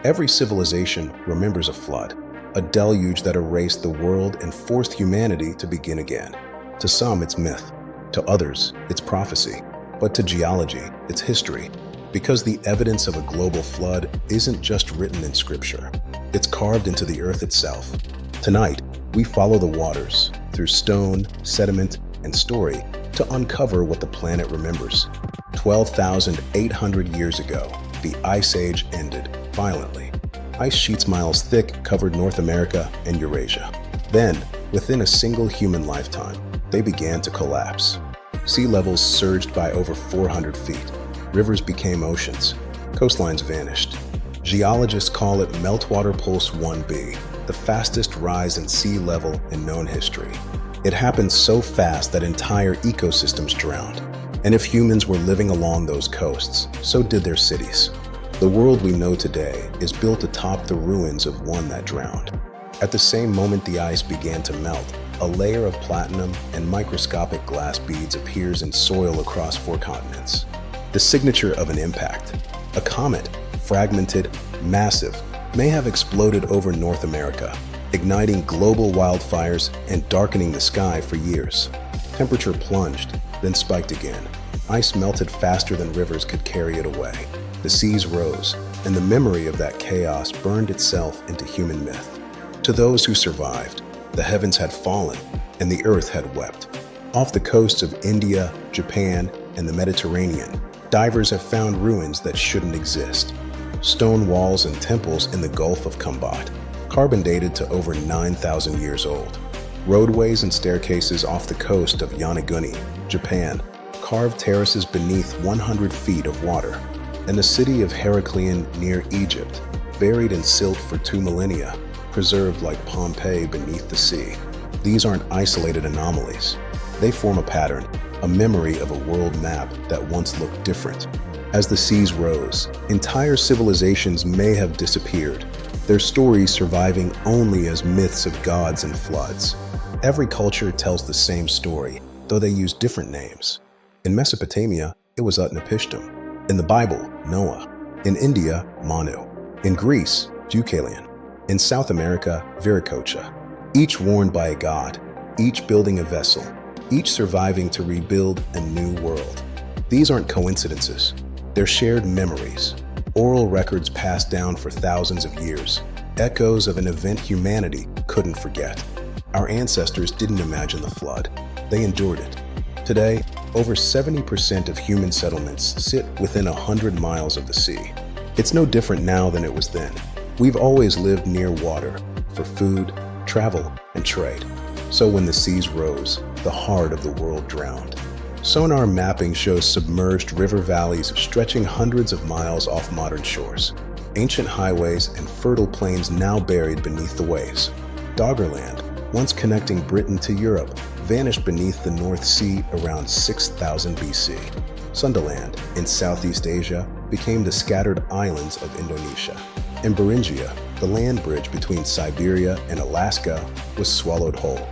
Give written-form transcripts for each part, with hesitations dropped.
Every civilization remembers a flood, a deluge that erased the world and forced humanity to begin again. To some, it's myth. To others, it's prophecy. But to geology, it's history. Because the evidence of a global flood isn't just written in scripture. It's carved into the earth itself. Tonight, we follow the waters through stone, sediment, and story to uncover what the planet remembers. 12,800 years ago, the Ice Age ended violently. Ice sheets miles thick covered North America and Eurasia. Then, within a single human lifetime, they began to collapse. Sea levels surged by over 400 feet. Rivers became oceans. Coastlines vanished. Geologists call it Meltwater Pulse 1b, the fastest rise in sea level in known history. It happened so fast that entire ecosystems drowned. And if humans were living along those coasts, so did their cities. The world we know today is built atop the ruins of one that drowned. At the same moment the ice began to melt, a layer of platinum and microscopic glass beads appears in soil across 4 continents. The signature of an impact. A comet, fragmented, massive, may have exploded over North America, igniting global wildfires and darkening the sky for years. Temperature plunged, then spiked again. Ice melted faster than rivers could carry it away. The seas rose, and the memory of that chaos burned itself into human myth. To those who survived, the heavens had fallen, and the earth had wept. Off the coasts of India, Japan, and the Mediterranean, divers have found ruins that shouldn't exist. Stone walls and temples in the Gulf of Khumbat, carbon dated to over 9,000 years old. Roadways and staircases off the coast of Yonaguni, Japan, carved terraces beneath 100 feet of water. And the city of Heraklion near Egypt, buried in silt for 2 millennia, preserved like Pompeii beneath the sea. These aren't isolated anomalies. They form a pattern, a memory of a world map that once looked different. As the seas rose, entire civilizations may have disappeared, their stories surviving only as myths of gods and floods. Every culture tells the same story, though they use different names. In Mesopotamia, it was Utnapishtim. In the Bible, Noah. In India, Manu. In Greece, Deucalion. In South America, Viracocha. Each warned by a god, each building a vessel, each surviving to rebuild a new world. These aren't coincidences. They're shared memories, oral records passed down for thousands of years, echoes of an event humanity couldn't forget. Our ancestors didn't imagine the flood. They endured it. Today, over 70% of human settlements sit within 100 miles of the sea. It's no different now than it was then. We've always lived near water for food, travel, and trade. So when the seas rose, the heart of the world drowned. Sonar mapping shows submerged river valleys stretching hundreds of miles off modern shores. Ancient highways and fertile plains now buried beneath the waves. Doggerland, once connecting Britain to Europe, vanished beneath the North Sea around 6000 BC. Sundaland, in Southeast Asia, became the scattered islands of Indonesia. In Beringia, the land bridge between Siberia and Alaska was swallowed whole.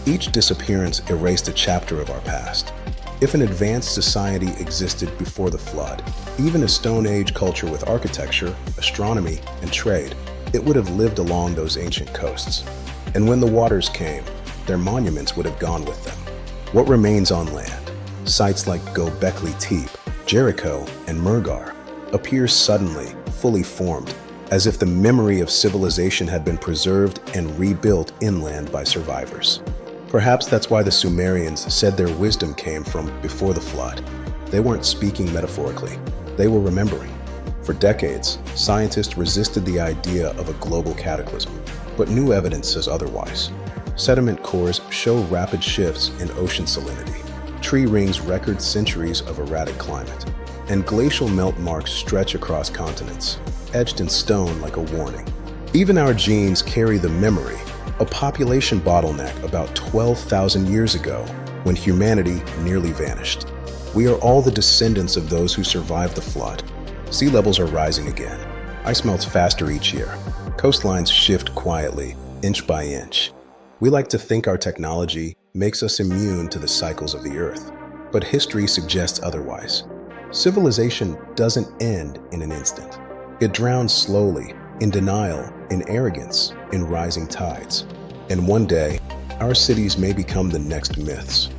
Each disappearance erased a chapter of our past. If an advanced society existed before the flood, even a Stone Age culture with architecture, astronomy, and trade, it would have lived along those ancient coasts. And when the waters came, their monuments would have gone with them. What remains on land? Sites like Göbekli Tepe, Jericho, and Murgar appear suddenly, fully formed, as if the memory of civilization had been preserved and rebuilt inland by survivors. Perhaps that's why the Sumerians said their wisdom came from before the flood. They weren't speaking metaphorically, they were remembering. For decades, scientists resisted the idea of a global cataclysm, but new evidence says otherwise. Sediment cores show rapid shifts in ocean salinity. Tree rings record centuries of erratic climate. And glacial melt marks stretch across continents, etched in stone like a warning. Even our genes carry the memory, a population bottleneck about 12,000 years ago when humanity nearly vanished. We are all the descendants of those who survived the flood. Sea levels are rising again. Ice melts faster each year. Coastlines shift quietly, inch by inch. We like to think our technology makes us immune to the cycles of the earth, but history suggests otherwise. Civilization doesn't end in an instant. It drowns slowly, in denial, in arrogance, in rising tides. And one day, our cities may become the next myths.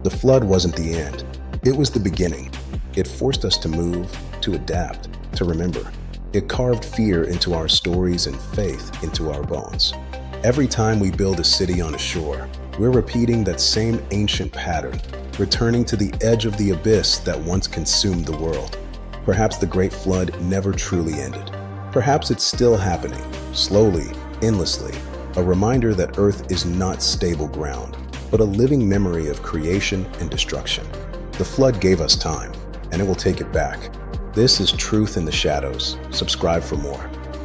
The flood wasn't the end. It was the beginning. It forced us to move, to adapt, to remember. It carved fear into our stories and faith into our bones. Every time we build a city on a shore, we're repeating that same ancient pattern, returning to the edge of the abyss that once consumed the world. Perhaps the Great Flood never truly ended. Perhaps it's still happening, slowly, endlessly, a reminder that Earth is not stable ground, but a living memory of creation and destruction. The flood gave us time, and it will take it back. This is Truth in the Shadows. Subscribe for more.